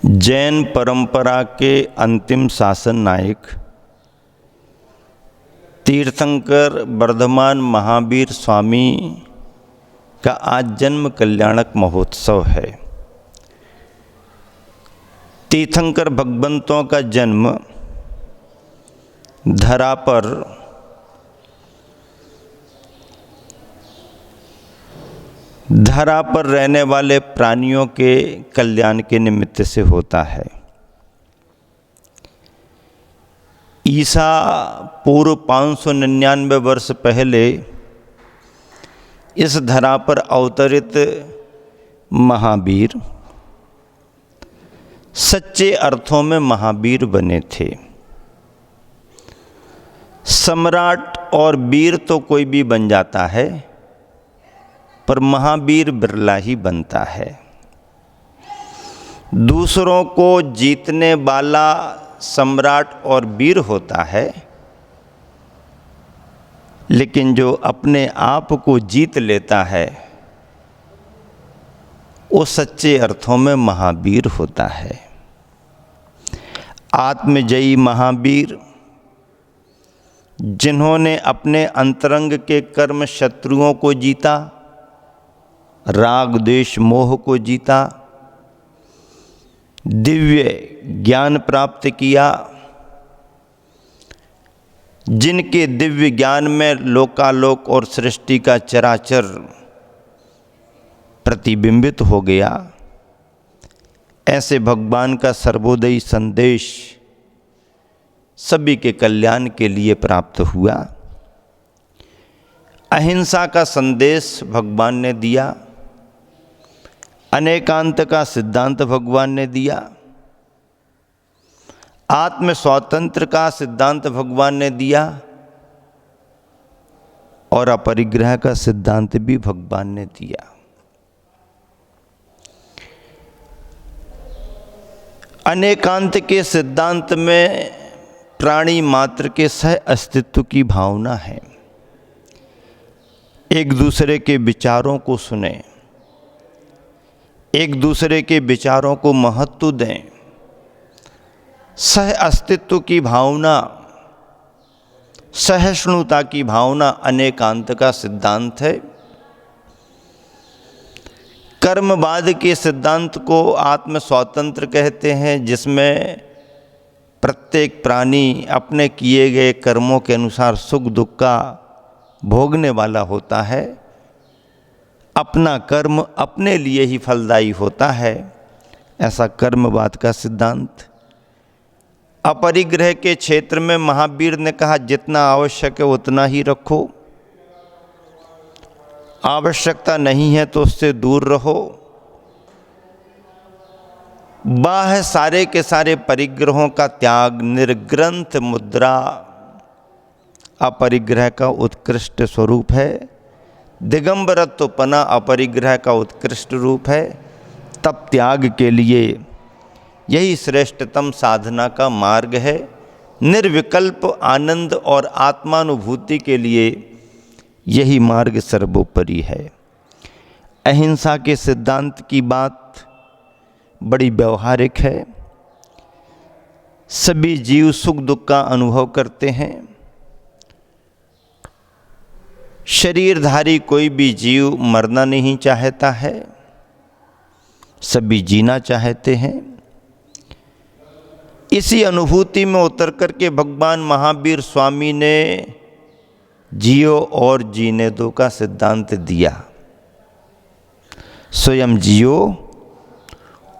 जैन परंपरा के अंतिम शासन नायक तीर्थंकर वर्धमान महावीर स्वामी का आज जन्म कल्याणक महोत्सव है। तीर्थंकर भगवंतों का जन्म धरा पर रहने वाले प्राणियों के कल्याण के निमित्त से होता है। ईसा पूर्व 599 वर्ष पहले इस धरा पर अवतरित महावीर सच्चे अर्थों में महावीर बने थे। सम्राट और वीर तो कोई भी बन जाता है, पर महावीर बिरला ही बनता है। दूसरों को जीतने वाला सम्राट और वीर होता है, लेकिन जो अपने आप को जीत लेता है वो सच्चे अर्थों में महावीर होता है। आत्मजयी महावीर जिन्होंने अपने अंतरंग के कर्म शत्रुओं को जीता, राग द्वेष मोह को जीता, दिव्य ज्ञान प्राप्त किया, जिनके दिव्य ज्ञान में लोकालोक और सृष्टि का चराचर प्रतिबिंबित हो गया, ऐसे भगवान का सर्वोदयी संदेश सभी के कल्याण के लिए प्राप्त हुआ। अहिंसा का संदेश भगवान ने दिया, अनेकांत का सिद्धांत भगवान ने दिया, आत्म स्वातंत्र का सिद्धांत भगवान ने दिया और अपरिग्रह का सिद्धांत भी भगवान ने दिया। अनेकांत के सिद्धांत में प्राणी मात्र के सह अस्तित्व की भावना है। एक दूसरे के विचारों को सुने, एक दूसरे के विचारों को महत्व दें। सह अस्तित्व की भावना, सहिष्णुता की भावना अनेकांत का सिद्धांत है। कर्मवाद के सिद्धांत को आत्म स्वातंत्र कहते हैं, जिसमें प्रत्येक प्राणी अपने किए गए कर्मों के अनुसार सुख दुख का भोगने वाला होता है। अपना कर्म अपने लिए ही फलदायी होता है, ऐसा कर्मवाद का सिद्धांत। अपरिग्रह के क्षेत्र में महावीर ने कहा, जितना आवश्यक है उतना ही रखो, आवश्यकता नहीं है तो उससे दूर रहो। बाह्य सारे के सारे परिग्रहों का त्याग, निर्ग्रंथ मुद्रा अपरिग्रह का उत्कृष्ट स्वरूप है। दिगंबरत्वपना अपरिग्रह का उत्कृष्ट रूप है। तप त्याग के लिए यही श्रेष्ठतम साधना का मार्ग है। निर्विकल्प आनंद और आत्मानुभूति के लिए यही मार्ग सर्वोपरि है। अहिंसा के सिद्धांत की बात बड़ी व्यवहारिक है। सभी जीव सुख दुख का अनुभव करते हैं। शरीरधारी कोई भी जीव मरना नहीं चाहता है, सभी जीना चाहते हैं। इसी अनुभूति में उतर करके भगवान महावीर स्वामी ने जियो और जीने दो का सिद्धांत दिया। स्वयं जियो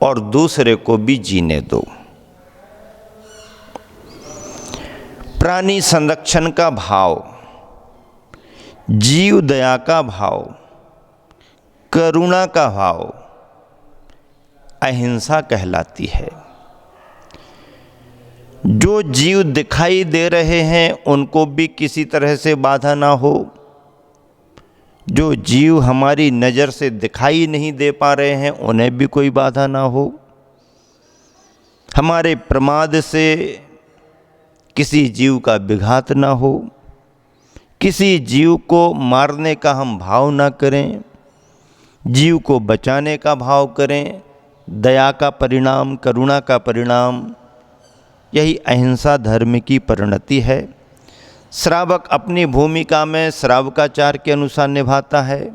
और दूसरे को भी जीने दो। प्राणी संरक्षण का भाव, जीव दया का भाव, करुणा का भाव अहिंसा कहलाती है। जो जीव दिखाई दे रहे हैं उनको भी किसी तरह से बाधा ना हो। जो जीव हमारी नज़र से दिखाई नहीं दे पा रहे हैं उन्हें भी कोई बाधा ना हो। हमारे प्रमाद से किसी जीव का विघात ना हो। किसी जीव को मारने का हम भाव ना करें, जीव को बचाने का भाव करें, दया का परिणाम, करुणा का परिणाम, यही अहिंसा धर्म की परिणति है। श्रावक अपनी भूमिका में श्रावकाचार के अनुसार निभाता है।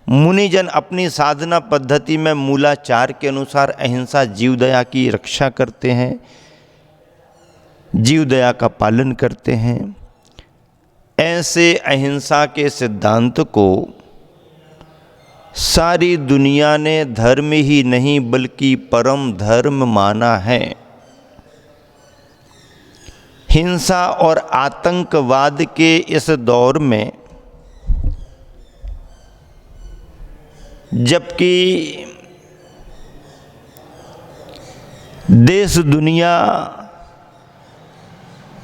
मुनिजन अपनी साधना पद्धति में मूलाचार के अनुसार अहिंसा जीव दया की रक्षा करते हैं, जीव दया का पालन करते हैं। ऐसे अहिंसा के सिद्धांत को सारी दुनिया ने धर्म ही नहीं बल्कि परम धर्म माना है। हिंसा और आतंकवाद के इस दौर में जबकि देश दुनिया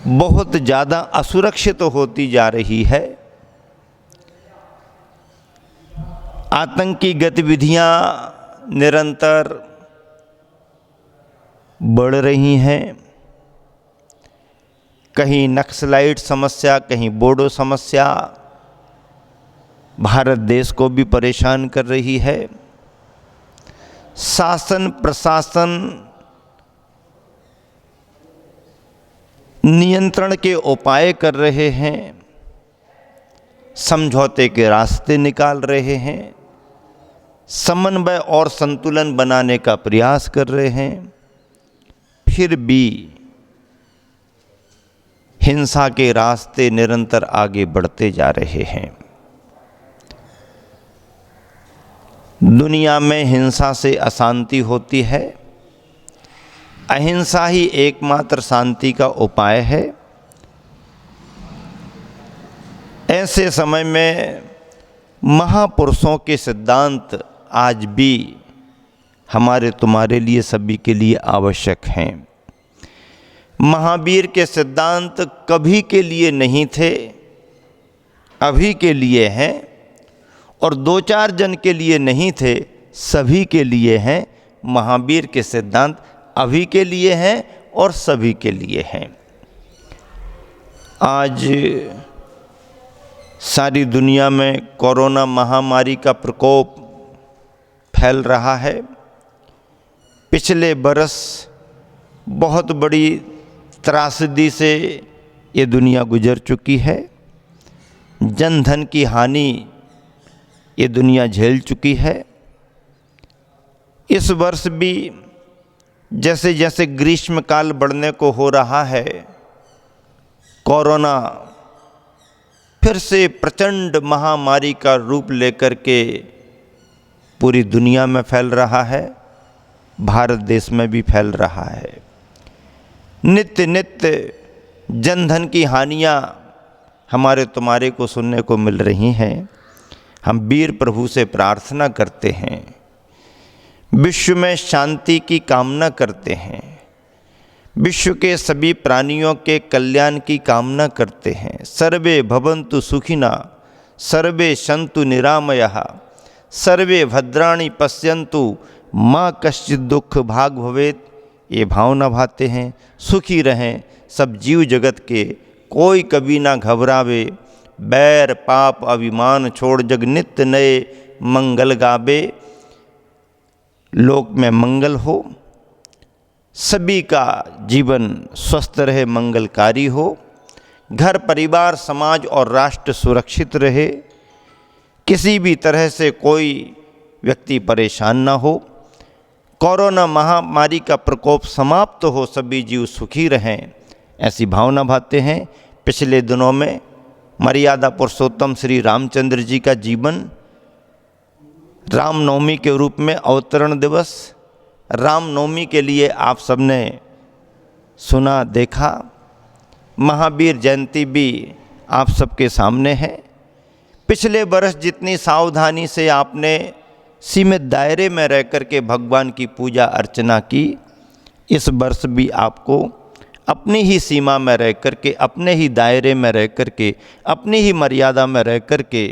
बहुत ज़्यादा असुरक्षित होती जा रही है, आतंकी गतिविधियां निरंतर बढ़ रही हैं, कहीं नक्सलाइट समस्या, कहीं बोडो समस्या भारत देश को भी परेशान कर रही है। शासन प्रशासन नियंत्रण के उपाय कर रहे हैं, समझौते के रास्ते निकाल रहे हैं, समन्वय और संतुलन बनाने का प्रयास कर रहे हैं, फिर भी हिंसा के रास्ते निरंतर आगे बढ़ते जा रहे हैं। दुनिया में हिंसा से अशांति होती है, अहिंसा ही एकमात्र शांति का उपाय है। ऐसे समय में महापुरुषों के सिद्धांत आज भी हमारे तुम्हारे लिए सभी के लिए आवश्यक हैं। महावीर के सिद्धांत कभी के लिए नहीं थे, अभी के लिए हैं, और दो चार जन के लिए नहीं थे, सभी के लिए हैं। महावीर के सिद्धांत अभी के लिए हैं और सभी के लिए हैं। आज सारी दुनिया में कोरोना महामारी का प्रकोप फैल रहा है। पिछले बरस बहुत बड़ी त्रासदी से ये दुनिया गुजर चुकी है, जन धन की हानि ये दुनिया झेल चुकी है। इस वर्ष भी जैसे जैसे ग्रीष्म काल बढ़ने को हो रहा है, कोरोना फिर से प्रचंड महामारी का रूप लेकर के पूरी दुनिया में फैल रहा है, भारत देश में भी फैल रहा है। नित्य नित्य जनधन की हानियाँ हमारे तुम्हारे को सुनने को मिल रही हैं। हम वीर प्रभु से प्रार्थना करते हैं, विश्व में शांति की कामना करते हैं, विश्व के सभी प्राणियों के कल्याण की कामना करते हैं। सर्वे भवन्तु सुखिना, सर्वे सन्तु निरामयाः, सर्वे भद्राणि पश्यन्तु, माँ कश्चित् दुख भाग भवेत्। ये भावना भाते हैं, सुखी रहें सब जीव जगत के, कोई कभी ना घबरावे, बैर पाप अभिमान छोड़ जग नित्य नए मंगल गावे। लोक में मंगल हो, सभी का जीवन स्वस्थ रहे, मंगलकारी हो, घर परिवार समाज और राष्ट्र सुरक्षित रहे, किसी भी तरह से कोई व्यक्ति परेशान ना हो, कोरोना महामारी का प्रकोप समाप्त हो, सभी जीव सुखी रहें, ऐसी भावना भाते हैं। पिछले दिनों में मर्यादा पुरुषोत्तम श्री रामचंद्र जी का जीवन, रामनवमी के रूप में अवतरण दिवस, रामनवमी के लिए आप सबने सुना देखा। महावीर जयंती भी आप सबके सामने है। पिछले वर्ष जितनी सावधानी से आपने सीमित दायरे में रह कर के भगवान की पूजा अर्चना की, इस वर्ष भी आपको अपनी ही सीमा में रह कर के, अपने ही दायरे में रह कर के, अपनी ही मर्यादा में रह कर के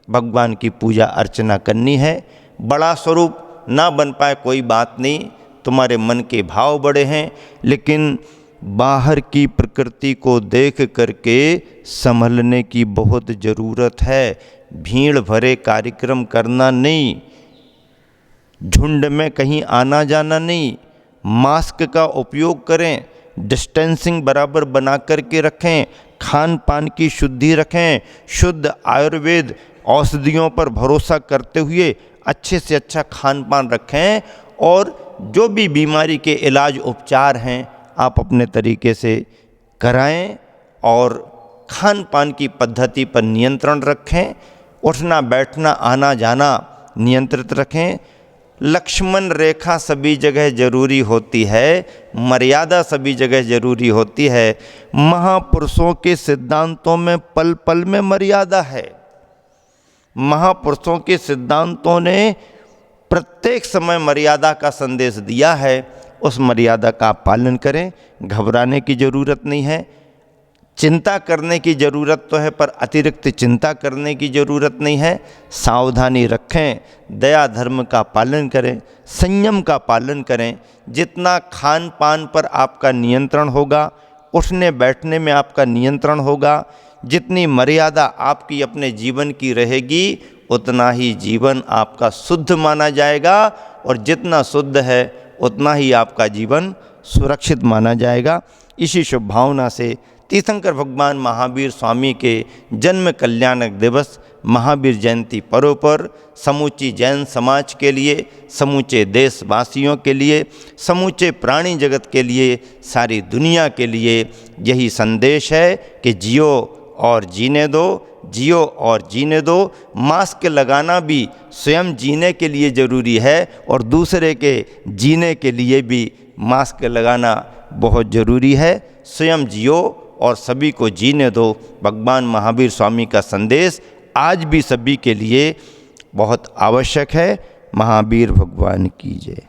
भगवान की पूजा अर्चना करनी है। बड़ा स्वरूप ना बन पाए कोई बात नहीं, तुम्हारे मन के भाव बड़े हैं, लेकिन बाहर की प्रकृति को देख करके संभलने की बहुत ज़रूरत है। भीड़ भरे कार्यक्रम करना नहीं, झुंड में कहीं आना जाना नहीं, मास्क का उपयोग करें, डिस्टेंसिंग बराबर बना करके रखें, खान पान की शुद्धि रखें, शुद्ध आयुर्वेद औषधियों पर भरोसा करते हुए अच्छे से अच्छा खान पान रखें और जो भी बीमारी के इलाज उपचार हैं आप अपने तरीके से कराएं और खान पान की पद्धति पर नियंत्रण रखें, उठना बैठना आना जाना नियंत्रित रखें। लक्ष्मण रेखा सभी जगह जरूरी होती है, मर्यादा सभी जगह जरूरी होती है। महापुरुषों के सिद्धांतों में पल पल में मर्यादा है। महापुरुषों के सिद्धांतों ने प्रत्येक समय मर्यादा का संदेश दिया है, उस मर्यादा का पालन करें। घबराने की ज़रूरत नहीं है, चिंता करने की ज़रूरत तो है पर अतिरिक्त चिंता करने की ज़रूरत नहीं है। सावधानी रखें, दया धर्म का पालन करें, संयम का पालन करें। जितना खान पान पर आपका नियंत्रण होगा, उठने बैठने में आपका नियंत्रण होगा, जितनी मर्यादा आपकी अपने जीवन की रहेगी उतना ही जीवन आपका शुद्ध माना जाएगा और जितना शुद्ध है उतना ही आपका जीवन सुरक्षित माना जाएगा। इसी शुभ भावना से तीर्थंकर भगवान महावीर स्वामी के जन्म कल्याणक दिवस महावीर जयंती पर्व पर समूची जैन समाज के लिए, समूचे देशवासियों के लिए, समूचे प्राणी जगत के लिए, सारी दुनिया के लिए यही संदेश है कि जियो और जीने दो, जियो और जीने दो। मास्क लगाना भी स्वयं जीने के लिए ज़रूरी है और दूसरे के जीने के लिए भी मास्क लगाना बहुत ज़रूरी है। स्वयं जियो और सभी को जीने दो। भगवान महावीर स्वामी का संदेश आज भी सभी के लिए बहुत आवश्यक है। महावीर भगवान की जय।